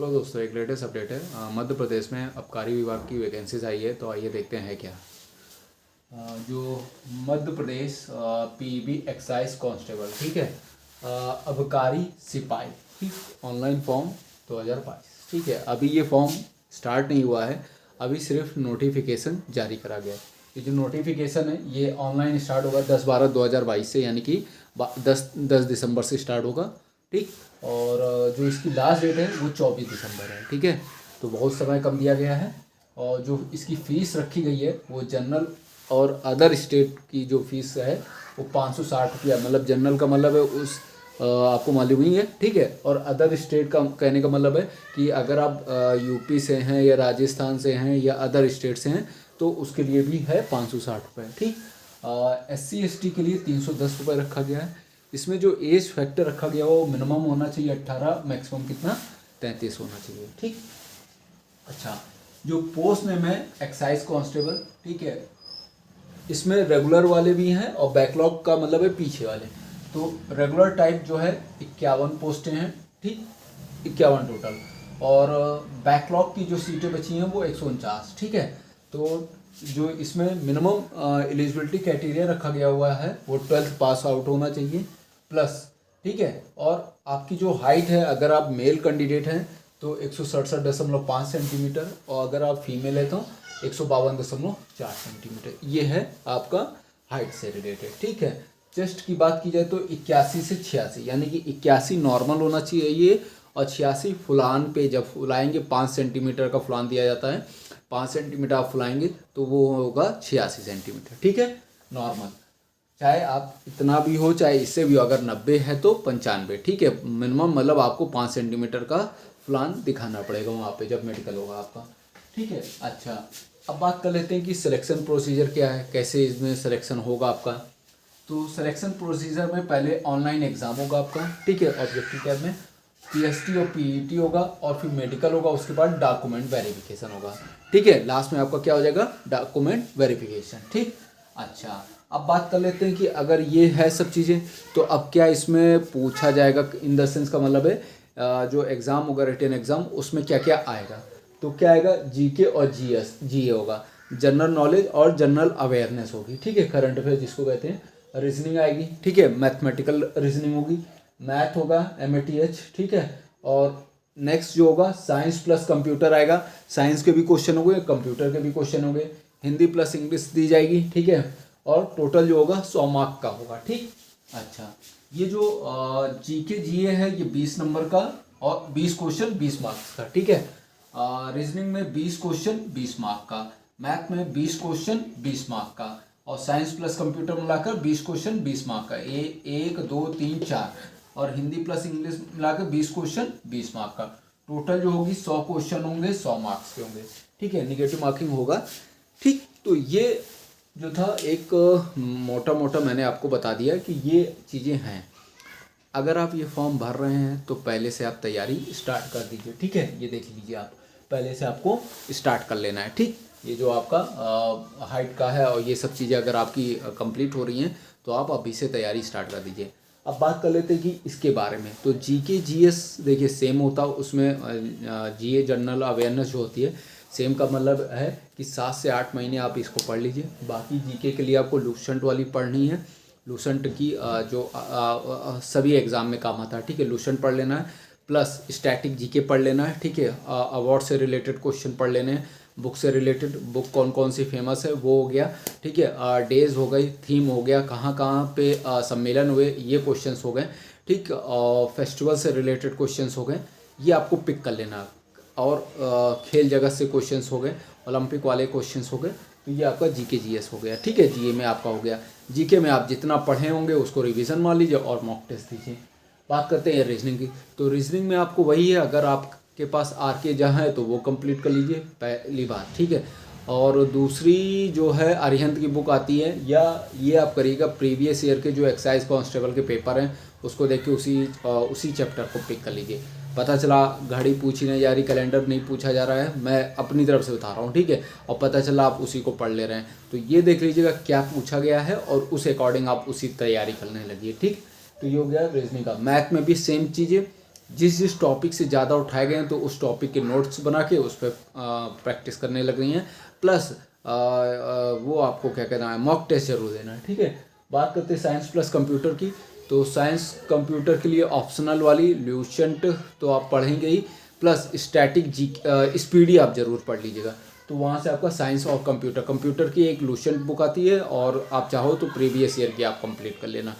Hello दोस्तों, एक latest update है। मध्य प्रदेश में आबकारी विभाग की वैकेंसीज आई है, तो आइए देखते हैं क्या। जो Madhya Pradesh PEB excise constable, ठीक है, आबकारी सिपाही, ठीक, ऑनलाइन फॉर्म 2022, ठीक है। अभी ये फॉर्म स्टार्ट नहीं हुआ है, अभी सिर्फ नोटिफिकेशन जारी करा गया है। ये जो नोटिफिकेशन है ये ऑनलाइन स्टार्ट होगा 10/12/2022 से, यानी कि 10 दिसंबर से स्टार्ट होगा, ठीक। और जो इसकी लास्ट डेट है वो 24 दिसंबर है, ठीक है। तो बहुत समय कम दिया गया है। और जो इसकी फ़ीस रखी गई है वो जनरल और अदर स्टेट की जो फीस है वो 560 रुपया, मतलब जनरल का मतलब है उस आपको मालूम ही है, ठीक है। और अदर स्टेट का कहने का मतलब है कि अगर आप यूपी से हैं या राजस्थान से हैं या अदर स्टेट से हैं तो उसके लिए भी है 560 रुपये, ठीक। SC ST के लिए 310 रुपये रखा गया है। इसमें जो एज फैक्टर रखा गया वो मिनिमम होना चाहिए 18, मैक्सिमम कितना 33 होना चाहिए, ठीक। अच्छा, जो पोस्ट नेम है एक्साइज कांस्टेबल, ठीक है, इसमें रेगुलर वाले भी हैं और बैकलॉग का मतलब है पीछे वाले। तो रेगुलर टाइप जो है 51 पोस्टें हैं, ठीक, 51 टोटल। और बैकलॉग की जो सीटें बची हैं वो 149, ठीक है। तो जो इसमें मिनिमम एलिजिबिलिटी क्राइटेरिया रखा गया हुआ है वो 12th पास आउट होना चाहिए प्लस, ठीक है। और आपकी जो हाइट है, अगर आप मेल कैंडिडेट हैं तो 167.5 सेंटीमीटर, और अगर आप फीमेल है तो 152.4 सेंटीमीटर, ये है आपका हाइट से रिलेटेड, ठीक है। चेस्ट की बात की जाए तो 81 से 86, यानी कि 81 नॉर्मल होना चाहिए और 86 फुलान पे, जब फुलाएंगे 5 सेंटीमीटर का फुलान दिया जाता है, 5 सेंटीमीटर आप फुलाएंगे तो वो होगा 86 सेंटीमीटर, ठीक है, नॉर्मल। चाहे आप इतना भी हो चाहे इससे भी हो, अगर 90 है तो 95, ठीक है, मिनिमम मतलब आपको 5 सेंटीमीटर का फुलान दिखाना पड़ेगा वहाँ पे जब मेडिकल होगा आपका, ठीक है। अच्छा, अब बात कर लेते हैं कि सिलेक्शन प्रोसीजर क्या है, कैसे इसमें सिलेक्शन होगा आपका। तो सिलेक्शन प्रोसीजर में पहले ऑनलाइन एग्ज़ाम होगा आपका, ठीक है, ऑब्जेक्टिव टाइप में PST और PET होगा, और फिर मेडिकल होगा, उसके बाद डॉक्यूमेंट वेरिफिकेशन होगा, ठीक है। लास्ट में आपका क्या हो जाएगा, डॉक्यूमेंट वेरिफिकेशन, ठीक। अच्छा, अब बात कर लेते हैं कि अगर ये है सब चीज़ें तो अब क्या इसमें पूछा जाएगा, इन द सेंस का मतलब है जो एग्ज़ाम होगा, रिटन एग्ज़ाम, उसमें क्या क्या आएगा। तो क्या आएगा, GK और GE होगा, जनरल नॉलेज और जनरल अवेयरनेस होगी, ठीक है, करंट अफेयर जिसको कहते हैं। रीजनिंग आएगी, ठीक है, मैथमेटिकल रीजनिंग होगी, मैथ होगा MATH, ठीक है। और नेक्स्ट जो होगा साइंस प्लस कंप्यूटर आएगा, साइंस के भी क्वेश्चन हो गए, कंप्यूटर के भी क्वेश्चन हो गए, हिंदी प्लस इंग्लिश दी जाएगी, ठीक है। और टोटल जो होगा 100 मार्क का होगा, ठीक। अच्छा, ये जो GK GA है ये 20 नंबर का और 20 क्वेश्चन 20 मार्क्स का, ठीक है। रीजनिंग में 20 क्वेश्चन 20 मार्क का, मैथ में 20 क्वेश्चन 20 मार्क का, और साइंस प्लस कंप्यूटर मिलाकर 20 क्वेश्चन 20 मार्क का, 1 2 3 4, और हिंदी प्लस इंग्लिश मिलाकर 20 क्वेश्चन 20 मार्क का। टोटल जो होगी 100 क्वेश्चन होंगे, 100 मार्क्स के होंगे, ठीक है, निगेटिव मार्किंग होगा, ठीक। तो ये जो था एक मोटा मोटा मैंने आपको बता दिया कि ये चीज़ें हैं। अगर आप ये फॉर्म भर रहे हैं तो पहले से आप तैयारी स्टार्ट कर दीजिए, ठीक है। ये देख लीजिए, आप पहले से आपको स्टार्ट कर लेना है, ठीक। ये जो आपका हाइट का है और ये सब चीज़ें अगर आपकी कंप्लीट हो रही हैं तो आप अभी से तैयारी स्टार्ट कर दीजिए। अब बात कर लेते हैं कि इसके बारे में। तो GK GS देखिए सेम होता है, उसमें GA जनरल अवेयरनेस जो होती है सेम का मतलब है कि 7 से 8 महीने आप इसको पढ़ लीजिए। बाकी GK के लिए आपको लूसेंट वाली पढ़नी है, लूसेंट की जो सभी एग्ज़ाम में काम आता है, ठीक है, लूसेंट पढ़ लेना है, प्लस स्टैटिक GK पढ़ लेना है, ठीक है। अवार्ड से रिलेटेड क्वेश्चन पढ़ लेने हैं, बुक से रिलेटेड बुक कौन कौन सी फेमस है वो हो गया, ठीक है। डेज हो गई, थीम हो गया, कहाँ कहाँ पे सम्मेलन हुए ये क्वेश्चंस हो गए, ठीक। फेस्टिवल से रिलेटेड क्वेश्चंस हो गए, ये आपको पिक कर लेना। और खेल जगत से क्वेश्चंस हो गए, ओलंपिक वाले क्वेश्चंस हो गए, तो ये आपका GK GS हो गया, ठीक है। GA में आपका हो गया, GK में आप जितना पढ़े होंगे उसको रिवीजन मान लीजिए और मॉक टेस्ट दीजिए। बात करते हैं रीजनिंग की। तो रीजनिंग में आपको वही है, अगर आपके पास RK जहाँ है तो वो कंप्लीट कर लीजिए पहली बात, ठीक है। और दूसरी जो है अरिहंत की बुक आती है, या ये आप करिएगा प्रीवियस ईयर के जो एक्साइज कांस्टेबल के पेपर हैं उसको देख के उसी चैप्टर को पिक कर लीजिए। पता चला घड़ी पूछी नहीं जा रही, कैलेंडर नहीं पूछा जा रहा है, मैं अपनी तरफ से बता रहा हूँ, ठीक है, और पता चला आप उसी को पढ़ ले रहे हैं, तो ये देख लीजिएगा क्या पूछा गया है और उस अकॉर्डिंग आप उसी तैयारी करने लगिए, ठीक। तो ये हो गया रीजनिंग का। मैथ में भी सेम चीज़ें, जिस जिस टॉपिक से ज़्यादा उठाए गए हैं तो उस टॉपिक के नोट्स बना के उस पर प्रैक्टिस करने लग रही हैं। प्लस वो आपको क्या कहना है, मॉक टेस्ट जरूर देना है, ठीक है। बात करते हैं साइंस प्लस कंप्यूटर की। तो साइंस कंप्यूटर के लिए ऑप्शनल वाली ल्यूसेंट तो आप पढ़ेंगे ही, प्लस स्टैटिक जी स्पीडी आप जरूर पढ़ लीजिएगा। तो वहाँ से आपका साइंस और कंप्यूटर की एक लूसेंट बुक आती है, और आप चाहो तो प्रीवियस ईयर की आप कंप्लीट कर लेना।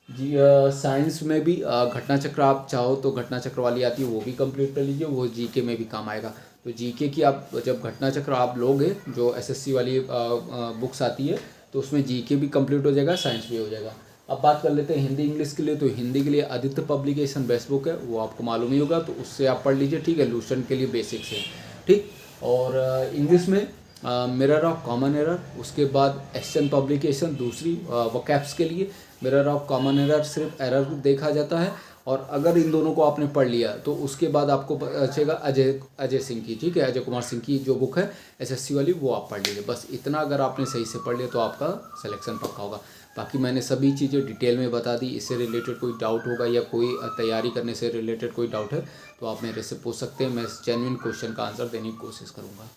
जी साइंस में भी घटना चक्र आप चाहो तो घटना चक्र वाली आती है, वो भी कंप्लीट कर लीजिए, वो जीके में भी काम आएगा। तो जीके की आप जब घटना चक्र आप लोगे, जो एसएससी वाली बुक्स आती है, तो उसमें जीके भी कंप्लीट हो जाएगा, साइंस भी हो जाएगा। अब बात कर लेते हैं हिंदी इंग्लिश के लिए। तो हिंदी के लिए आदित्य पब्लिकेशन बेस्ट बुक है, वो आपको मालूम ही होगा, तो उससे आप पढ़ लीजिए, ठीक है। लूसेंट के लिए बेसिक्स है, ठीक। और इंग्लिश में मिरर ऑफ कॉमन एरर, उसके बाद एशियन पब्लिकेशन दूसरी वोकैब्स के लिए। मिरर ऑफ कॉमन एरर सिर्फ एरर देखा जाता है, और अगर इन दोनों को आपने पढ़ लिया तो उसके बाद आपको बचेगा अजय सिंह की, ठीक है, अजय कुमार सिंह की जो बुक है एसएससी वाली, वो आप पढ़ लीजिए। बस इतना अगर आपने सही से पढ़ लिया तो आपका सिलेक्शन पक्का होगा। बाकी मैंने सभी चीज़ें डिटेल में बता दी। इससे रिलेटेड कोई डाउट होगा या कोई तैयारी करने से रिलेटेड कोई डाउट है तो आप मेरे से पूछ सकते हैं। मैं जेन्युइन क्वेश्चन का आंसर देने की कोशिश करूँगा।